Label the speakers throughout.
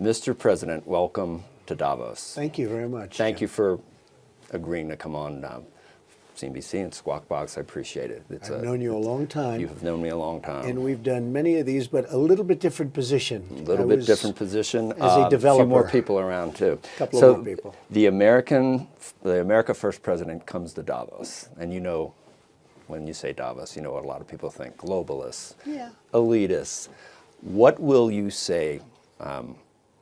Speaker 1: Mr. President, welcome to Davos.
Speaker 2: Thank you very much.
Speaker 1: Thank you for agreeing to come on CNBC and Squawk Box. I appreciate it.
Speaker 2: I've known you a long time.
Speaker 1: You have known me a long time.
Speaker 2: And we've done many of these, but a little bit different position.
Speaker 1: A little bit different position.
Speaker 2: As a developer.
Speaker 1: A few more people around too.
Speaker 2: A couple of more people.
Speaker 1: The America First president comes to Davos, and you know, when you say Davos, you know what a lot of people think: globalists, elitists. What will you say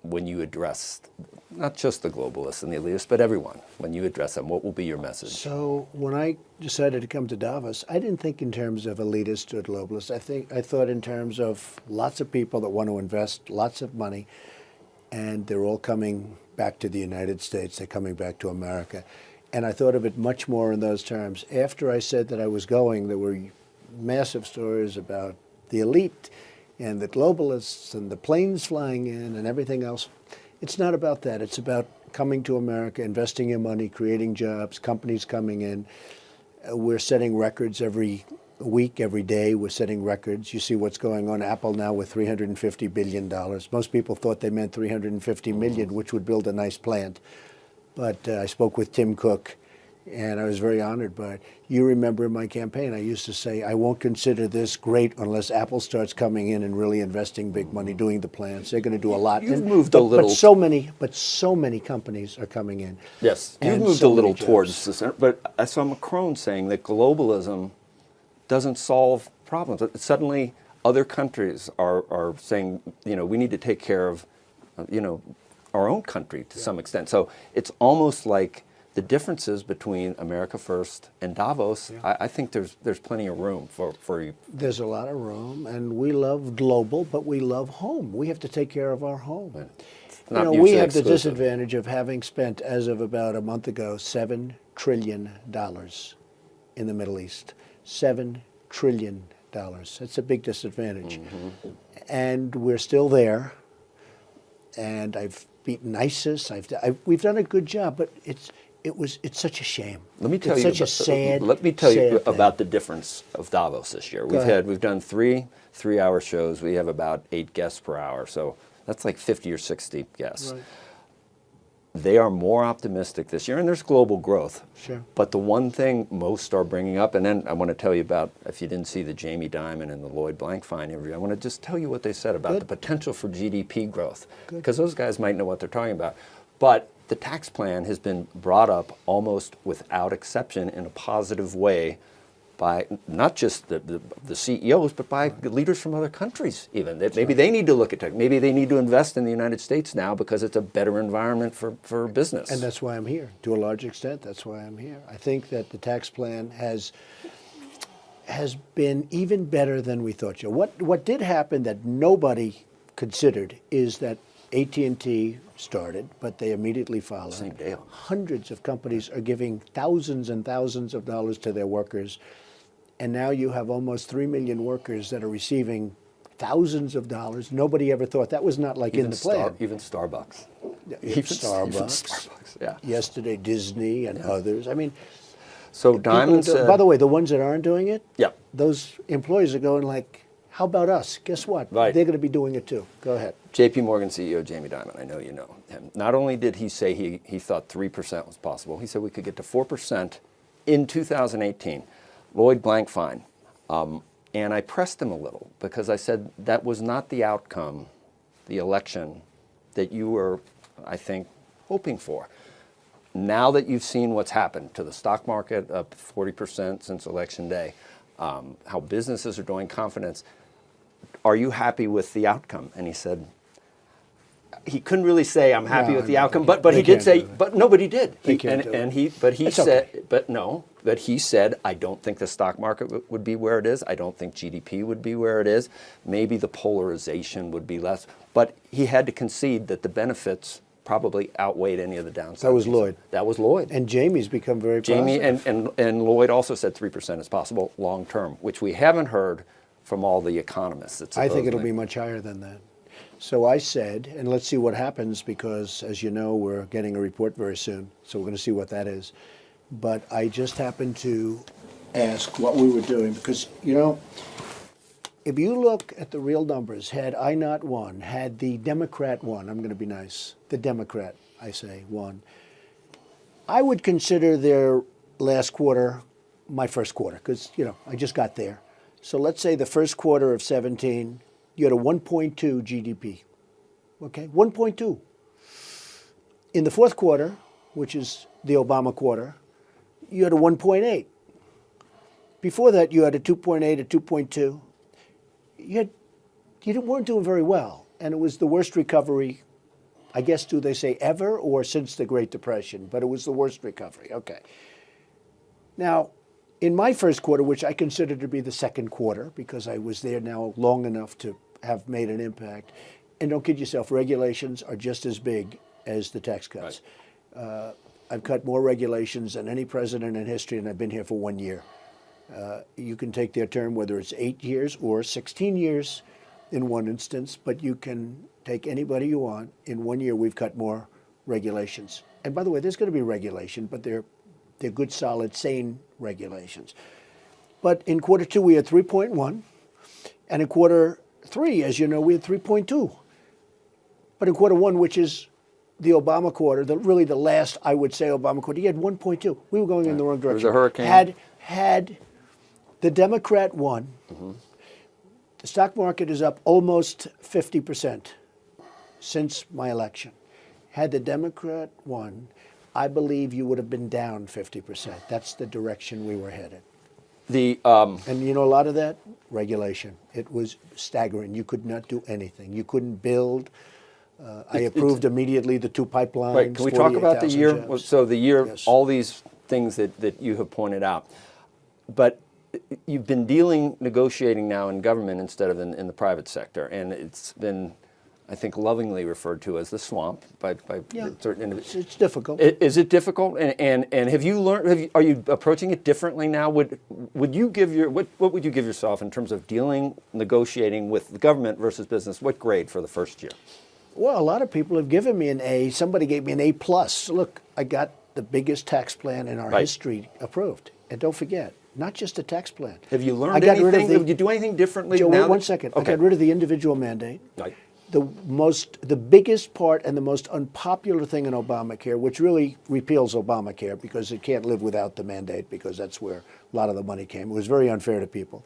Speaker 1: when you address not just the globalists and the elitists, but everyone? When you address them, what will be your message?
Speaker 2: So when I decided to come to Davos, I didn't think in terms of elitists or globalists. I thought in terms of lots of people that want to invest lots of money, and they're all coming back to the United States. They're coming back to America. And I thought of it much more in those terms. After I said that I was going, there were massive stories about the elite and the globalists and the planes flying in and everything else. It's not about that. It's about coming to America, investing your money, creating jobs, companies coming in. We're setting records every week, every day. We're setting records. You see what's going on. Apple now with $350 billion. Most people thought they meant $350 million, which would build a nice plant. But I spoke with Tim Cook, and I was very honored by it. You remember in my campaign, I used to say, I won't consider this great unless Apple starts coming in and really investing big money, doing the plants. They're going to do a lot.
Speaker 1: You've moved a little.
Speaker 2: But so many companies are coming in.
Speaker 1: Yes, you've moved a little towards this. But I saw Macron saying that globalism doesn't solve problems. Suddenly, other countries are saying, you know, we need to take care of, you know, our own country to some extent. So it's almost like the differences between America First and Davos, I think there's plenty of room for you.
Speaker 2: There's a lot of room, and we love global, but we love home. We have to take care of our home. You know, we have the disadvantage of having spent, as of about a month ago, $7 trillion in the Middle East. $7 trillion. That's a big disadvantage. Mm-hmm. And we're still there. And I've beaten ISIS. We've done a good job, but it's such a shame.
Speaker 1: Let me tell
Speaker 2: you,
Speaker 1: such a sad. Let me tell you about the difference of Davos this year. We've done three-hour shows. We have about 8 guests per hour, so that's like 50 or 60 guests. Right. They are more optimistic this year, and there's global growth.
Speaker 2: Sure.
Speaker 1: But the one thing most are bringing up, and then I want to tell you about, if you didn't see the Jamie Dimon and the Lloyd Blankfein interview, I want to just tell you what they said about the potential for GDP growth, because those guys might know what they're talking about. But the tax plan has been brought up almost without exception in a positive way by not just the CEOs, but by leaders from other countries even. That maybe they need to look at tech. Maybe they need to invest in the United States now because it's a better environment for business.
Speaker 2: And that's why I'm here. To a large extent, that's why I'm here. I think that the tax plan has been even better than we thought. What did happen that nobody considered is that AT&T started, but they immediately followed.
Speaker 1: Same day.
Speaker 2: Hundreds of companies are giving thousands and thousands of dollars to their workers. And now you have almost 3 million workers that are receiving thousands of dollars. Nobody ever thought that was not like in the plan.
Speaker 1: Even Starbucks.
Speaker 2: Even Starbucks.
Speaker 1: Yeah.
Speaker 2: Yesterday, Disney and others. I mean,
Speaker 1: so Dimon said,
Speaker 2: by the way, the ones that aren't doing it,
Speaker 1: yeah,
Speaker 2: those employees are going like, how about us? Guess what?
Speaker 1: Right.
Speaker 2: They're going to be doing it too. Go ahead.
Speaker 1: JP Morgan CEO Jamie Dimon, I know you know him. Not only did he say he thought 3% was possible, he said we could get to 4% in 2018. Lloyd Blankfein. And I pressed him a little because I said that was not the outcome, the election, that you were, I think, hoping for. Now that you've seen what's happened to the stock market, up 40% since Election Day, how businesses are doing, confidence, are you happy with the outcome? And he said, he couldn't really say I'm happy with the outcome, but he did say, but nobody did. But he said, I don't think the stock market would be where it is. I don't think GDP would be where it is. Maybe the polarization would be less. But he had to concede that the benefits probably outweighed any of the downsides.
Speaker 2: That was Lloyd.
Speaker 1: That was Lloyd.
Speaker 2: And Jamie's become very positive.
Speaker 1: And Lloyd also said 3% is possible long term, which we haven't heard from all the economists.
Speaker 2: I think it'll be much higher than that. So I said, and let's see what happens, because as you know, we're getting a report very soon, so we're going to see what that is. But I just happened to ask what we were doing, because, you know, if you look at the real numbers, had I not won, had the Democrat won, I'm going to be nice, the Democrat, I say, won, I would consider their last quarter my first quarter because, I just got there. So let's say the first quarter of 17, you had a 1.2 GDP. Okay, 1.2. In the fourth quarter, which is the Obama quarter, you had a 1.8. Before that, you had a 2.8, a 2.2. You weren't doing very well, and it was the worst recovery, I guess, do they say ever or since the Great Depression? But it was the worst recovery. Okay. Now, in my first quarter, which I consider to be the second quarter, because I was there now long enough to have made an impact, and don't kid yourself, regulations are just as big as the tax cuts. Right. I've cut more regulations than any president in history, and I've been here for 1 year. You can take their term, whether it's 8 years or 16 years in one instance, but you can take anybody you want. In 1 year, we've cut more regulations. And by the way, there's going to be regulation, but they're good, solid, sane regulations. But in quarter two, we had 3.1. And in quarter three, as you know, we had 3.2. But in quarter one, which is the Obama quarter, really the last, I would say, Obama quarter, he had 1.2. We were going in the wrong direction.
Speaker 1: There was a hurricane.
Speaker 2: Had the Democrat won, the stock market is up almost 50% since my election. Had the Democrat won, I believe you would have been down 50%. That's the direction we were headed. And you know a lot of that? Regulation. It was staggering. You could not do anything. You couldn't build. I approved immediately the 2 pipelines.
Speaker 1: Right. Can we talk about the year?
Speaker 2: Jobs.
Speaker 1: So the year,
Speaker 2: Yes.
Speaker 1: all these things that you have pointed out. But you've been negotiating now in government instead of in the private sector. And it's been, I think, lovingly referred to as the swamp by certain individuals.
Speaker 2: It's difficult.
Speaker 1: Is it difficult? And have you learned? Are you approaching it differently now? Would you give what would you give yourself in terms of negotiating with the government versus business? What grade for the first year?
Speaker 2: Well, a lot of people have given me an A. Somebody gave me an A+. Look, I got the biggest tax plan in our history approved. And don't forget, not just a tax plan.
Speaker 1: Have you learned anything? Did you do anything differently
Speaker 2: Joe,
Speaker 1: now?
Speaker 2: One second. Okay. I got rid of the individual mandate.
Speaker 1: Right.
Speaker 2: The biggest part and the most unpopular thing in Obamacare, which really repeals Obamacare because it can't live without the mandate because that's where a lot of the money came. It was very unfair to people.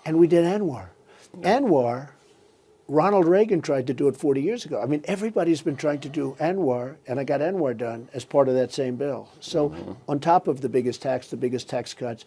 Speaker 2: And we did ANWR. ANWR, Ronald Reagan tried to do it 40 years ago. I mean, everybody's been trying to do ANWR, and I got ANWR done as part of that same bill. So on top of the biggest tax cuts,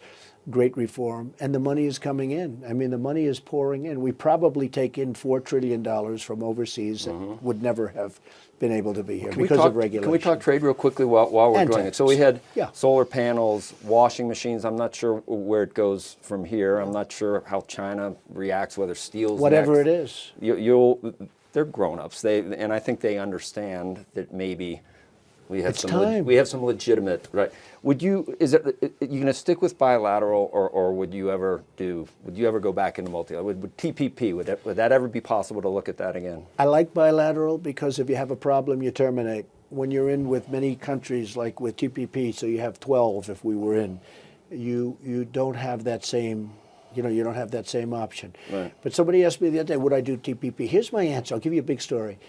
Speaker 2: great reform, and the money is coming in. I mean, the money is pouring in. We probably take in $4 trillion from overseas that would never have been able to be here because of regulation.
Speaker 1: Can we talk trade real quickly while we're doing it? So we had solar panels, washing machines. I'm not sure where it goes from here. I'm not sure how China reacts, whether steel's
Speaker 2: whatever
Speaker 1: next.
Speaker 2: it is.
Speaker 1: They're grown-ups, and I think they understand that maybe we have some legitimate right. Are you going to stick with bilateral, or would you ever go back into multilateral? Would TPP would that ever be possible to look at that again?
Speaker 2: I like bilateral because if you have a problem, you terminate. When you're in with many countries, like with TPP, so you have 12 if we were in, you don't have that same. You don't have that same option.
Speaker 1: Right.
Speaker 2: But somebody asked me the other day, would I do TPP? Here's my answer. I'll give you a big story.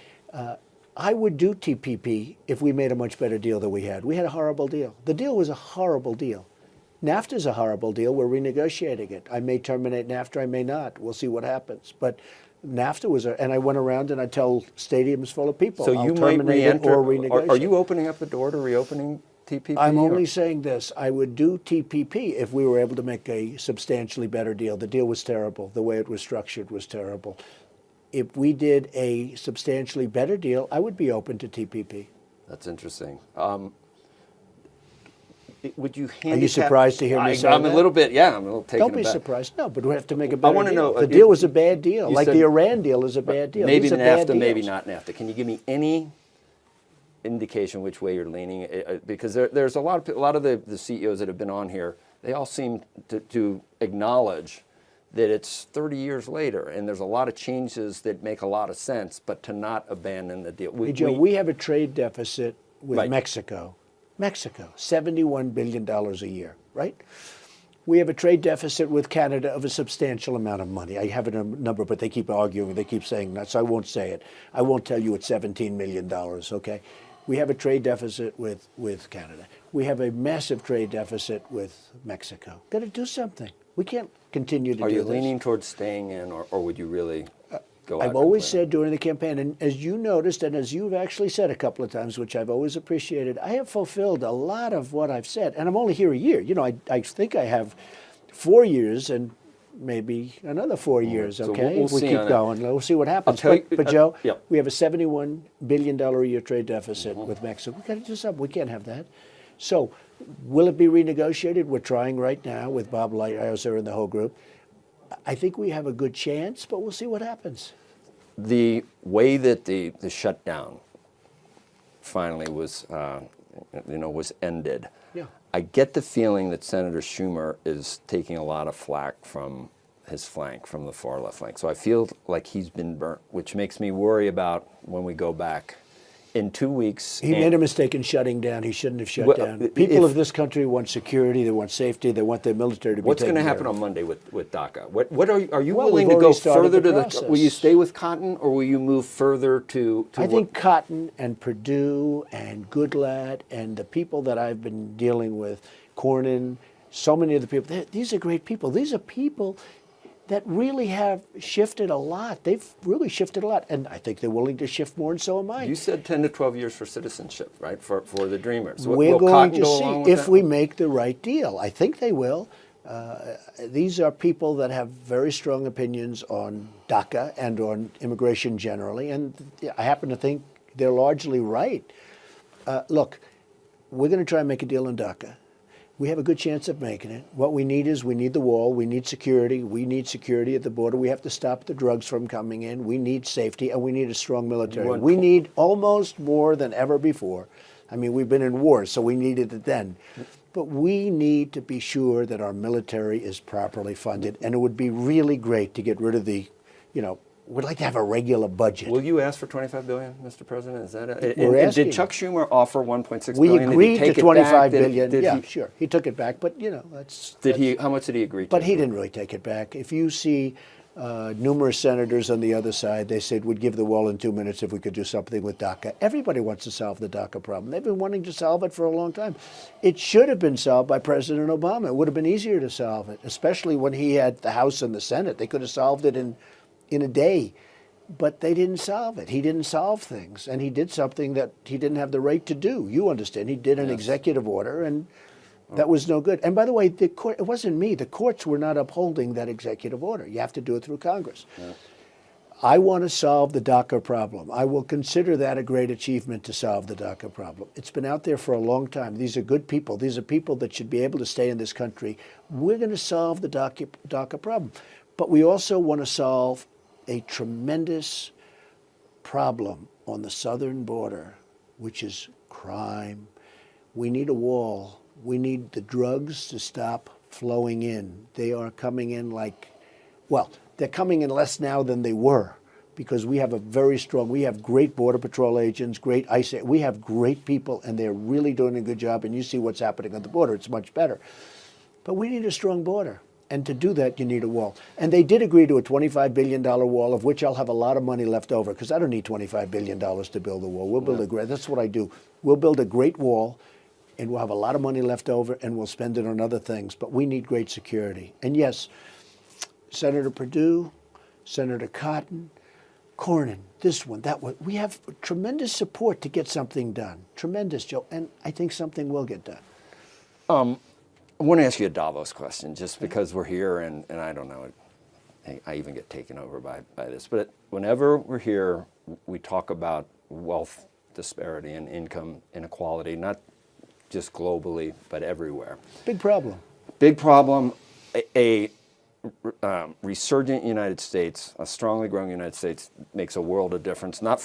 Speaker 2: I would do TPP if we made a much better deal than we had. We had a horrible deal. The deal was a horrible deal. NAFTA's a horrible deal. We're renegotiating it. I may terminate NAFTA. I may not. We'll see what happens. But NAFTA was and I went around and I tell stadiums full of people,
Speaker 1: so
Speaker 2: I'll terminate it or renegotiate.
Speaker 1: Are you opening up the door to reopening TPP?
Speaker 2: I'm only saying this. I would do TPP if we were able to make a substantially better deal. The deal was terrible. The way it was structured was terrible. If we did a substantially better deal, I would be open to TPP.
Speaker 1: That's interesting. Would you handicap?
Speaker 2: Are you surprised to hear me say that?
Speaker 1: I'm a little bit, yeah. I'm a little taken
Speaker 2: Don't be
Speaker 1: aback.
Speaker 2: surprised. No, but we have to make a better deal.
Speaker 1: I want to know.
Speaker 2: The deal was a bad deal. Like the Iran deal is a bad deal.
Speaker 1: Maybe
Speaker 2: These are
Speaker 1: NAFTA,
Speaker 2: bad
Speaker 1: maybe
Speaker 2: deals.
Speaker 1: not NAFTA. Can you give me any indication which way you're leaning? Because there's a lot of the CEOs that have been on here. They all seem to acknowledge that it's 30 years later, and there's a lot of changes that make a lot of sense, but to not abandon the deal.
Speaker 2: Hey, Joe, we have a trade deficit with
Speaker 1: Right.
Speaker 2: Mexico. $71 billion a year, right? We have a trade deficit with Canada of a substantial amount of money. I have a number, but they keep arguing. They keep saying that, so I won't say it. I won't tell you it's $17 million, okay? We have a trade deficit with Canada. We have a massive trade deficit with Mexico. Got to do something. We can't continue to do this.
Speaker 1: Are you leaning towards staying in, or would you really go out?
Speaker 2: I've always
Speaker 1: completely?
Speaker 2: said during the campaign, and as you noticed, and as you've actually said a couple of times, which I've always appreciated, I have fulfilled a lot of what I've said. And I'm only here a year. You know, I think I have 4 years and maybe another 4 years,
Speaker 1: So
Speaker 2: okay?
Speaker 1: we'll
Speaker 2: If we
Speaker 1: see
Speaker 2: keep
Speaker 1: on it.
Speaker 2: going. We'll see what happens.
Speaker 1: tell you-
Speaker 2: But Joe,
Speaker 1: yeah.
Speaker 2: we have a $71 billion a year trade deficit with Mexico. We've got to do something. We can't have that. So will it be renegotiated? We're trying right now with Bob Lighthizer and the whole group. I think we have a good chance, but we'll see what happens.
Speaker 1: The way that the shutdown finally was, was ended.
Speaker 2: Yeah.
Speaker 1: I get the feeling that Senator Schumer is taking a lot of flack from his flank, from the far left flank. So I feel like he's been burnt, which makes me worry about when we go back in 2 weeks.
Speaker 2: He made a mistake in shutting down. He shouldn't have shut
Speaker 1: Well,
Speaker 2: down.
Speaker 1: if-
Speaker 2: People of this country want security. They want safety. They want their military to be
Speaker 1: What's
Speaker 2: taken
Speaker 1: going to
Speaker 2: care
Speaker 1: happen
Speaker 2: of.
Speaker 1: on Monday with DACA? What are you
Speaker 2: Well,
Speaker 1: willing
Speaker 2: we've
Speaker 1: to go
Speaker 2: already started
Speaker 1: further
Speaker 2: the
Speaker 1: to
Speaker 2: process.
Speaker 1: Will you stay with Cotton, or will you move further to
Speaker 2: I think Cotton and Perdue and Goodlatte and the people that I've been dealing with, Cornyn, so many of the people, these are great people. These are people that really have shifted a lot. They've really shifted a lot. And I think they're willing to shift more, and so am I.
Speaker 1: You said 10 to 12 years for citizenship, right, for the Dreamers.
Speaker 2: We're
Speaker 1: Will
Speaker 2: going
Speaker 1: Cotton
Speaker 2: to
Speaker 1: go along
Speaker 2: see
Speaker 1: with
Speaker 2: if
Speaker 1: that?
Speaker 2: we make the right deal. I think they will. These are people that have very strong opinions on DACA and on immigration generally, and I happen to think they're largely right. Look, we're going to try and make a deal on DACA. We have a good chance of making it. What we need is we need the wall. We need security. We need security at the border. We have to stop the drugs from coming in. We need safety, and we need a strong military. We need almost more than ever before. I mean, we've been in war, so we needed it then. But we need to be sure that our military is properly funded, and it would be really great to get rid of the, we'd like to have a regular budget.
Speaker 1: Will you ask for $25 billion, Mr. President? Is that it?
Speaker 2: We're
Speaker 1: And
Speaker 2: asking.
Speaker 1: did Chuck Schumer offer $1.6
Speaker 2: We
Speaker 1: billion?
Speaker 2: agreed
Speaker 1: Did he
Speaker 2: to
Speaker 1: take it back?
Speaker 2: $25 billion.
Speaker 1: Did
Speaker 2: Yeah,
Speaker 1: he,
Speaker 2: sure. He took it back, but that's.
Speaker 1: Did he? How much did he agree to?
Speaker 2: But he didn't really take it back. If you see numerous senators on the other side, they said we'd give the wall in 2 minutes if we could do something with DACA. Everybody wants to solve the DACA problem. They've been wanting to solve it for a long time. It should have been solved by President Obama. It would have been easier to solve it, especially when he had the House and the Senate. They could have solved it in a day. But they didn't solve it. He didn't solve things. And he did something that he didn't have the right to do. You understand. He did an executive order, and that was no good. And by the way, the court, it wasn't me. The courts were not upholding that executive order. You have to do it through Congress. Yeah. I want to solve the DACA problem. I will consider that a great achievement to solve the DACA problem. It's been out there for a long time. These are good people. These are people that should be able to stay in this country. We're going to solve the DACA problem. But we also want to solve a tremendous problem on the southern border, which is crime. We need a wall. We need the drugs to stop flowing in. They are coming in they're coming in less now than they were, because we have we have great Border Patrol agents, great ICE, we have great people, and they're really doing a good job, and you see what's happening on the border. It's much better. But we need a strong border. And to do that, you need a wall. And they did agree to a $25 billion wall, of which I'll have a lot of money left over, because I don't need $25 billion to build a wall. We'll build that's what I do. We'll build a great wall, and we'll have a lot of money left over, and we'll spend it on other things. But we need great security. And yes, Senator Perdue, Senator Cotton, Cornyn, this one, that one. We have tremendous support to get something done. Tremendous, Joe. And I think something will get done.
Speaker 1: I want to ask you a Davos question, just because we're here, and I don't know, I even get taken over by this. But whenever we're here, we talk about wealth disparity and income inequality, not just globally, but everywhere.
Speaker 2: Big problem.
Speaker 1: Big problem. A resurgent United States, a strongly growing United States, makes a world of difference, not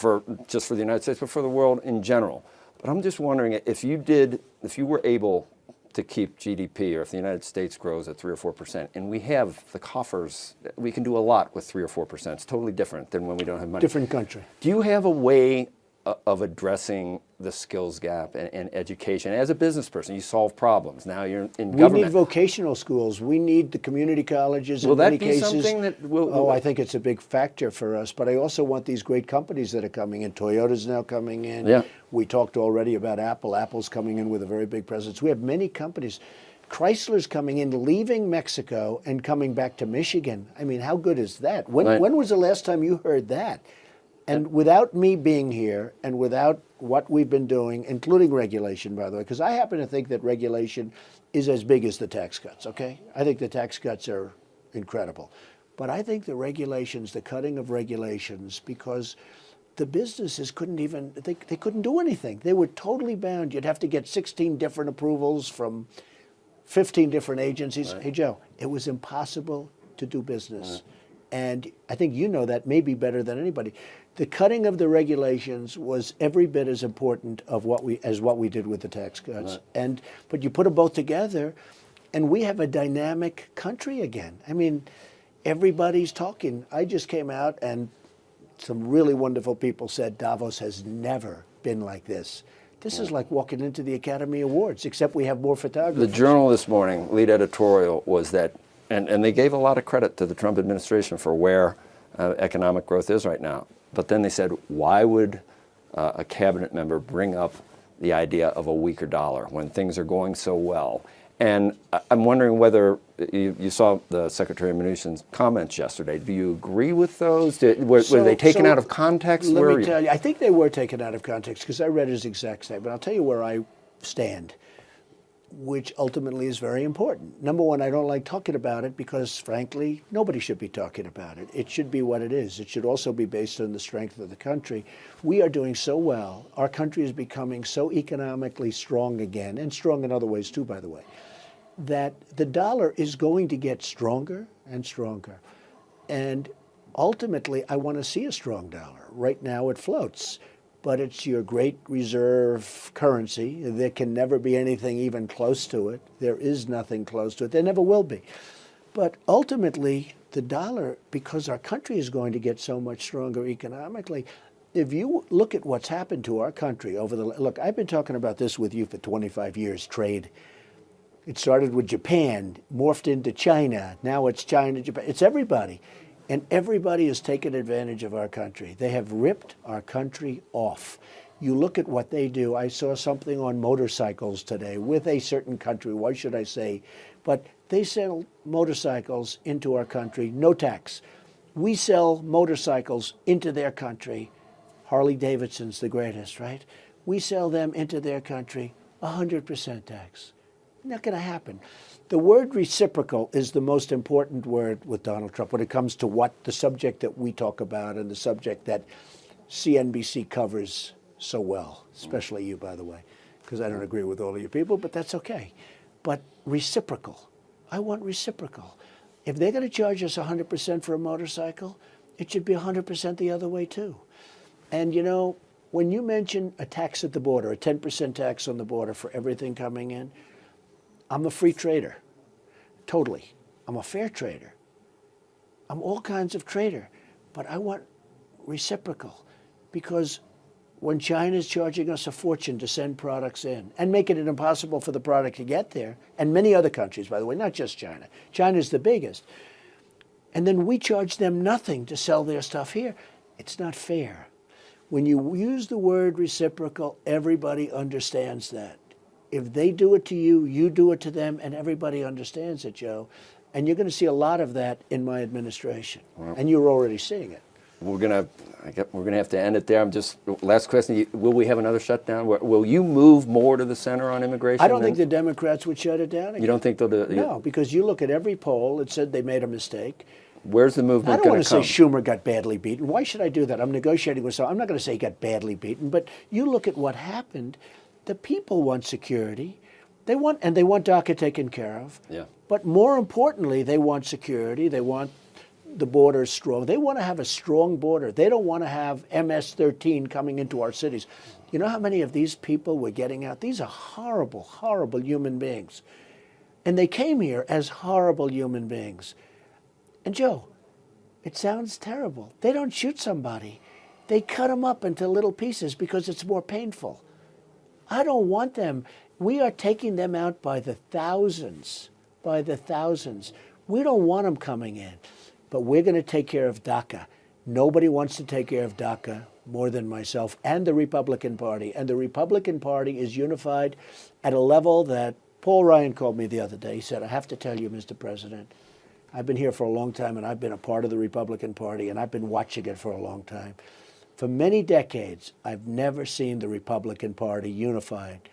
Speaker 1: just for the United States, but for the world in general. But I'm just wondering, if you were able to keep GDP, or if the United States grows at 3 or 4%, and we have the coffers, we can do a lot with 3 or 4%. It's totally different than when we don't have money.
Speaker 2: Different country.
Speaker 1: Do you have a way of addressing the skills gap and education. As a business person, you solve problems. Now you're in
Speaker 2: We
Speaker 1: government.
Speaker 2: need vocational schools. We need the community colleges.
Speaker 1: Will
Speaker 2: in
Speaker 1: that
Speaker 2: many
Speaker 1: be
Speaker 2: cases.
Speaker 1: something that will?
Speaker 2: Oh, I think it's a big factor for us. But I also want these great companies that are coming in. Toyota's now coming in.
Speaker 1: Yeah.
Speaker 2: We talked already about Apple. Apple's coming in with a very big presence. We have many companies. Chrysler's coming in, leaving Mexico and coming back to Michigan. I mean, how good is that?
Speaker 1: Right.
Speaker 2: When was the last time you heard that? And without me being here and without what we've been doing, including regulation, by the way, because I happen to think that regulation is as big as the tax cuts, okay? I think the tax cuts are incredible. But I think the regulations, the cutting of regulations, because the businesses couldn't even, they couldn't do anything. They were totally bound. You'd have to get 16 different approvals from 15 different agencies.
Speaker 1: Right.
Speaker 2: Hey, Joe, it was impossible to do business. And I think you know that maybe better than anybody. The cutting of the regulations was every bit as important as what we did with the tax cuts.
Speaker 1: Right.
Speaker 2: But you put them both together, and we have a dynamic country again. I mean, everybody's talking. I just came out, and some really wonderful people said Davos has never been like this. This is like walking into the Academy Awards, except we have more photographers.
Speaker 1: The Journal this morning, lead editorial was that, and they gave a lot of credit to the Trump administration for where economic growth is right now. But then they said, why would a cabinet member bring up the idea of a weaker dollar when things are going so well? And I'm wondering whether you saw the Secretary of Mnuchin's comments yesterday. Do you agree with those? Were they taken out of context?
Speaker 2: Let me tell you, I think they were taken out of context because I read his exact statement. I'll tell you where I stand, which ultimately is very important. Number one, I don't like talking about it because, frankly, nobody should be talking about it. It should be what it is. It should also be based on the strength of the country. We are doing so well. Our country is becoming so economically strong again, and strong in other ways too, by the way, that the dollar is going to get stronger and stronger. And ultimately, I want to see a strong dollar. Right now it floats, but it's your great reserve currency. There can never be anything even close to it. There is nothing close to it. There never will be. But ultimately, the dollar, because our country is going to get so much stronger economically, if you look at what's happened to our country look, I've been talking about this with you for 25 years, trade. It started with Japan, morphed into China. Now it's China, Japan. It's everybody. And everybody has taken advantage of our country. They have ripped our country off. You look at what they do. I saw something on motorcycles today with a certain country. Why should I say? But they sell motorcycles into our country, no tax. We sell motorcycles into their country. Harley Davidson's the greatest, right? We sell them into their country, 100% tax. Not going to happen. The word reciprocal is the most important word with Donald Trump when it comes to what the subject that we talk about and the subject that CNBC covers so well, especially you, by the way, because I don't agree with all of you people, but that's okay. But reciprocal. I want reciprocal. If they're going to charge us 100% for a motorcycle, it should be 100% the other way too. And you know, when you mention a tax at the border, a 10% tax on the border for everything coming in, I'm a free trader, totally. I'm a fair trader. I'm all kinds of trader, but I want reciprocal because when China's charging us a fortune to send products in and making it impossible for the product to get there, and many other countries, by the way, not just China. China's the biggest. And then we charge them nothing to sell their stuff here. It's not fair. When you use the word reciprocal, everybody understands that. If they do it to you, you do it to them, and everybody understands it, Joe. And you're going to see a lot of that in my administration, and you're already seeing it.
Speaker 1: We're gonna have to end it there. Last question: will we have another shutdown? Will you move more to the center on immigration?
Speaker 2: I don't think the Democrats would shut it down again.
Speaker 1: You don't think they'll do it?
Speaker 2: No, because you look at every poll; it said they made a mistake.
Speaker 1: Where's the movement
Speaker 2: I don't
Speaker 1: going
Speaker 2: want
Speaker 1: to
Speaker 2: to say Schumer got badly beaten. Why should I do that? I'm negotiating with someone. I'm not going to say he got badly beaten, but you look at what happened. The people want security. They want DACA taken care of.
Speaker 1: Yeah.
Speaker 2: But more importantly, they want security. They want the border strong. They want to have a strong border. They don't want to have MS-13 coming into our cities. You know how many of these people were getting out? These are horrible, horrible human beings. And they came here as horrible human beings. And Joe, it sounds terrible. They don't shoot somebody. They cut them up into little pieces because it's more painful. I don't want them. We are taking them out by the thousands, by the thousands. We don't want them coming in, but we're going to take care of DACA. Nobody wants to take care of DACA more than myself and the Republican Party. And the Republican Party is unified at a level that Paul Ryan called me the other day. He said, I have to tell you, Mr. President, I've been here for a long time and I've been a part of the Republican Party and I've been watching it for a long time. For many decades, I've never seen the Republican Party unified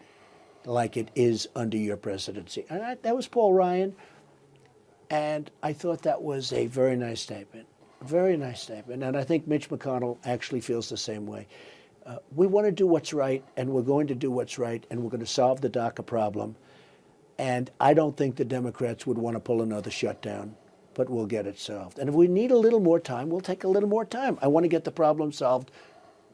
Speaker 2: like it is under your presidency. And that was Paul Ryan. And I thought that was a very nice statement. Very nice statement. And I think Mitch McConnell actually feels the same way. We want to do what's right, and we're going to do what's right, and we're going to solve the DACA problem. And I don't think the Democrats would want to pull another shutdown, but we'll get it solved. And if we need a little more time, we'll take a little more time. I want to get the problem solved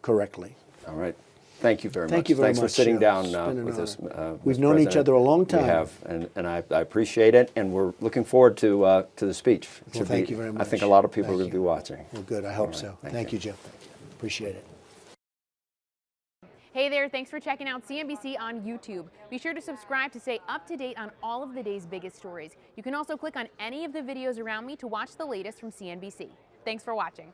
Speaker 2: correctly.
Speaker 1: All right. Thank you very much.
Speaker 2: Thank you very
Speaker 1: Thanks
Speaker 2: much.
Speaker 1: for sitting down
Speaker 2: It's been an
Speaker 1: with
Speaker 2: honor.
Speaker 1: us.
Speaker 2: We've
Speaker 1: Mr.
Speaker 2: known each
Speaker 1: President.
Speaker 2: other a long time.
Speaker 1: We have, and I appreciate it, and we're looking forward to the speech. It should
Speaker 2: thank
Speaker 1: be-
Speaker 2: you very
Speaker 1: I
Speaker 2: much.
Speaker 1: think a lot of people
Speaker 2: Thank
Speaker 1: are going to
Speaker 2: you.
Speaker 1: be watching.
Speaker 2: Well, good. I hope
Speaker 1: All right.
Speaker 2: so.
Speaker 1: Thank
Speaker 2: Thank
Speaker 1: you.
Speaker 2: you, Joe. Appreciate it.
Speaker 3: Hey there, thanks for checking out CNBC on YouTube. Be sure to subscribe to stay up to date on all of the day's biggest stories. You can also click on any of the videos around me to watch the latest from CNBC. Thanks for watching.